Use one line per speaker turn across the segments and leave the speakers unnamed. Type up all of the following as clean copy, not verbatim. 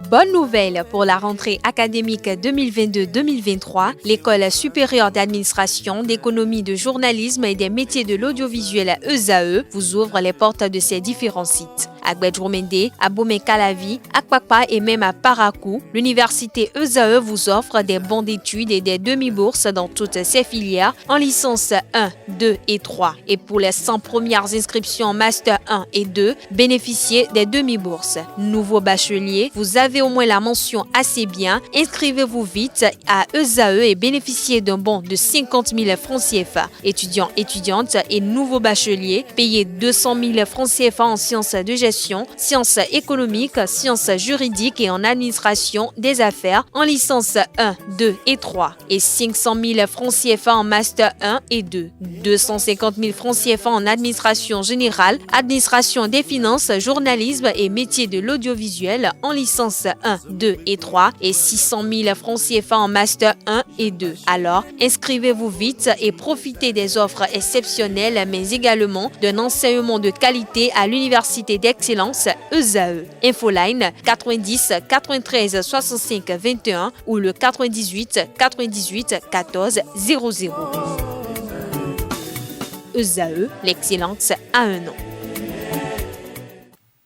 Bonne nouvelle pour la rentrée académique 2022-2023, l'École supérieure d'administration, d'économie, de journalisme et des métiers de l'audiovisuel ESAE vous ouvre les portes de ses différents sites. À Gbedjourmende, à Bomé-Calavi, à Kpakpa et même à Parakou, l'université ESAE vous offre des bons d'études et des demi-bourses dans toutes ses filières en licence 1, 2 et 3. Et pour les 100 premières inscriptions en master 1 et 2, bénéficiez des demi-bourses. Nouveau bachelier, vous avez au moins la mention assez bien, inscrivez-vous vite à ESAE et bénéficiez d'un bon de 50 000 francs CFA. Étudiants, étudiantes et nouveaux bacheliers, payez 200 000 francs CFA en sciences de gestion, sciences économiques, sciences juridiques et en administration des affaires en licence 1, 2 et 3 et 500 000 francs CFA en master 1 et 2, 250 000 francs CFA en administration générale, administration des finances, journalisme et métiers de l'audiovisuel en licence 1, 2 et 3 et 600 000 francs CFA en master 1 et 2. Alors, inscrivez-vous vite et profitez des offres exceptionnelles mais également d'un enseignement de qualité à l'université d'excellence ESAE. Infoline 90 93 65 21 ou le 98 98 14 00. ESAE, l'excellence à un nom.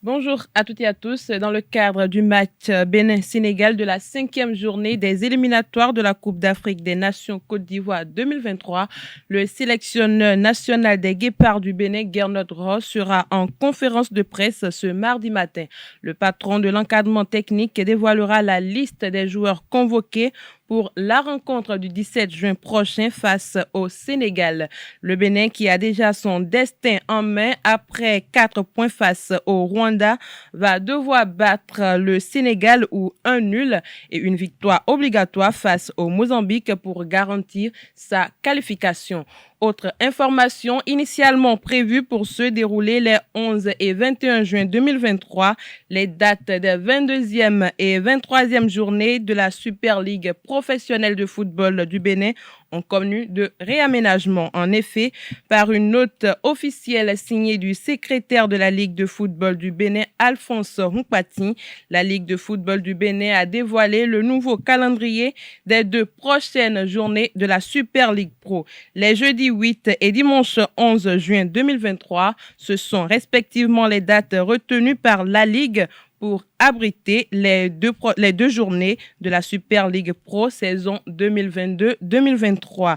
Bonjour à toutes et à tous. Dans le cadre du match Bénin-Sénégal de la 5e journée des éliminatoires de la Coupe d'Afrique des Nations Côte d'Ivoire 2023, le sélectionneur national des Guépards du Bénin, Gernot Ross, sera en conférence de presse ce mardi matin. Le patron de l'encadrement technique dévoilera la liste des joueurs convoqués pour la rencontre du 17 juin prochain face au Sénégal. Le Bénin, qui a déjà son destin en main après 4 points face au Rwanda, va devoir battre le Sénégal ou un nul et une victoire obligatoire face au Mozambique pour garantir sa qualification. Autre information initialement prévue pour se dérouler les 11 et 21 juin 2023, les dates des 22e et 23e journées de la Super Ligue professionnelle de football du Bénin ont connu de réaménagement. En effet, par une note officielle signée du secrétaire de la Ligue de football du Bénin, Alphonse Hunkpati, la Ligue de football du Bénin a dévoilé le nouveau calendrier des 2 prochaines journées de la Super Ligue Pro. Les jeudis 8 et dimanche 11 juin 2023, ce sont respectivement les dates retenues par la Ligue pour abriter les deux journées de la Super Ligue Pro saison 2022-2023.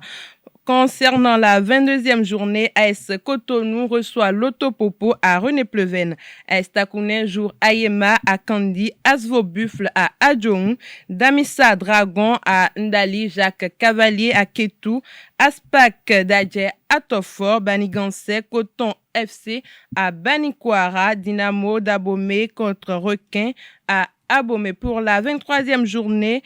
Concernant la 22e journée, AS Cotonou reçoit l'Autopopo à René-Pleven. AS Takounen joue Ayema à Kandi, Asvo Buffle à Adjoung, Damissa Dragon à Ndali, Jacques Cavalier à Ketou, Aspak Dadje à Tofor, Baniganse, Coton FC à Banikwara, Dynamo d'Abomey contre Requin à Abomey. Pour la 23e journée,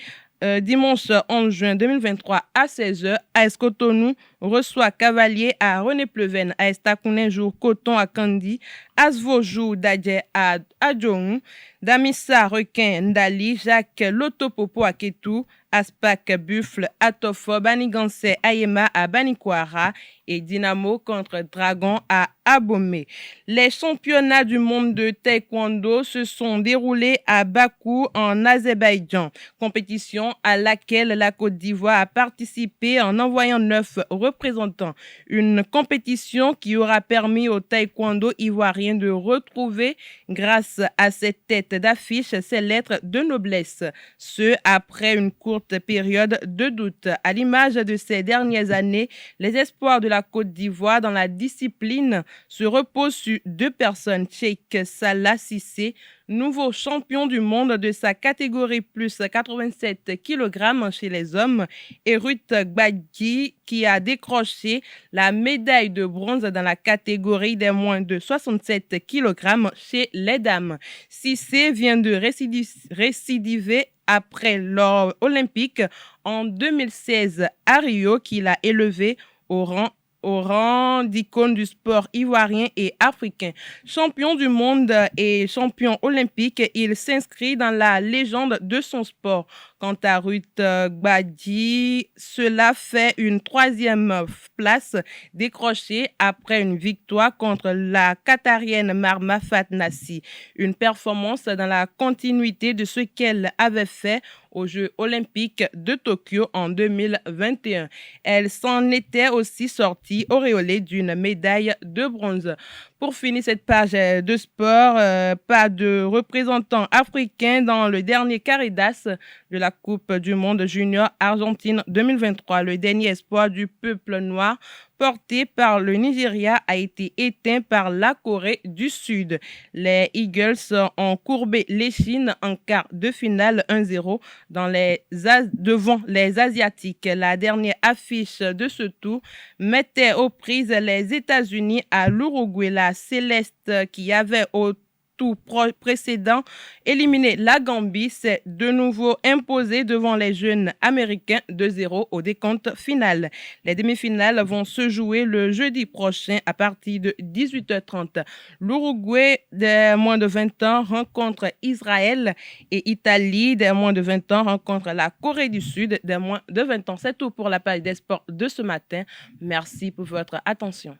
dimanche 11 juin 2023 à 16h, AS Cotonou reçoit Cavalier à René-Pleven, AS Takounen joue Coton à Kandi, Asvo joue Dadje à Adjoung, Damissa Requin Ndali, Jacques Lotopopo à Ketou, Aspak Buffle à Tofo, Baniganse Ayema à Banikwara et Dynamo contre Dragon à Abomey. Les championnats du monde de taekwondo se sont déroulés à Bakou en Azerbaïdjan, compétition à laquelle la Côte d'Ivoire a participé en envoyant 9 représentants. Une compétition qui aura permis au taekwondo ivoirien de retrouver, grâce à cette tête d'affiche, ses lettres de noblesse. Ce, après une courte période de doute. À l'image de ces dernières années, les espoirs de la Côte d'Ivoire dans la discipline se reposent sur 2 personnes, Cheikh Salah Cissé, nouveau champion du monde de sa catégorie plus 87 kg chez les hommes, et Ruth Gbadji qui a décroché la médaille de bronze dans la catégorie des moins de 67 kg chez les dames. Cissé vient de récidiver après l'or olympique en 2016 à Rio qu'il a élevé au rang au rang d'icône du sport ivoirien et africain. Champion du monde et champion olympique, il s'inscrit dans la légende de son sport. Quant à Ruth Gbadji, cela fait une 3e place décrochée après une victoire contre la Qatarienne Marma Fatnassi. Une performance dans la continuité de ce qu'elle avait fait aux Jeux olympiques de Tokyo en 2021. Elle s'en était aussi sortie auréolée d'une médaille de bronze. Pour finir cette page de sport, pas de représentant africain dans le dernier carré d'as de la Coupe du monde junior Argentine 2023. Le dernier espoir du peuple noir porté par le Nigeria a été éteint par la Corée du Sud. Les Eagles ont courbé les Chines en quart de finale 1-0 devant les Asiatiques. La dernière affiche de ce tour mettait aux prises les États-Unis à l'Uruguay. La Céleste qui avait au tour précédent éliminé la Gambie s'est de nouveau imposée devant les jeunes Américains 2-0 au décompte final. Les demi-finales vont se jouer le jeudi prochain à partir de 18h30. L'Uruguay des moins de 20 ans rencontre Israël et Italie des moins de 20 ans rencontre la Corée du Sud des moins de 20 ans. C'est tout pour la page des sports de ce matin. Merci pour votre attention.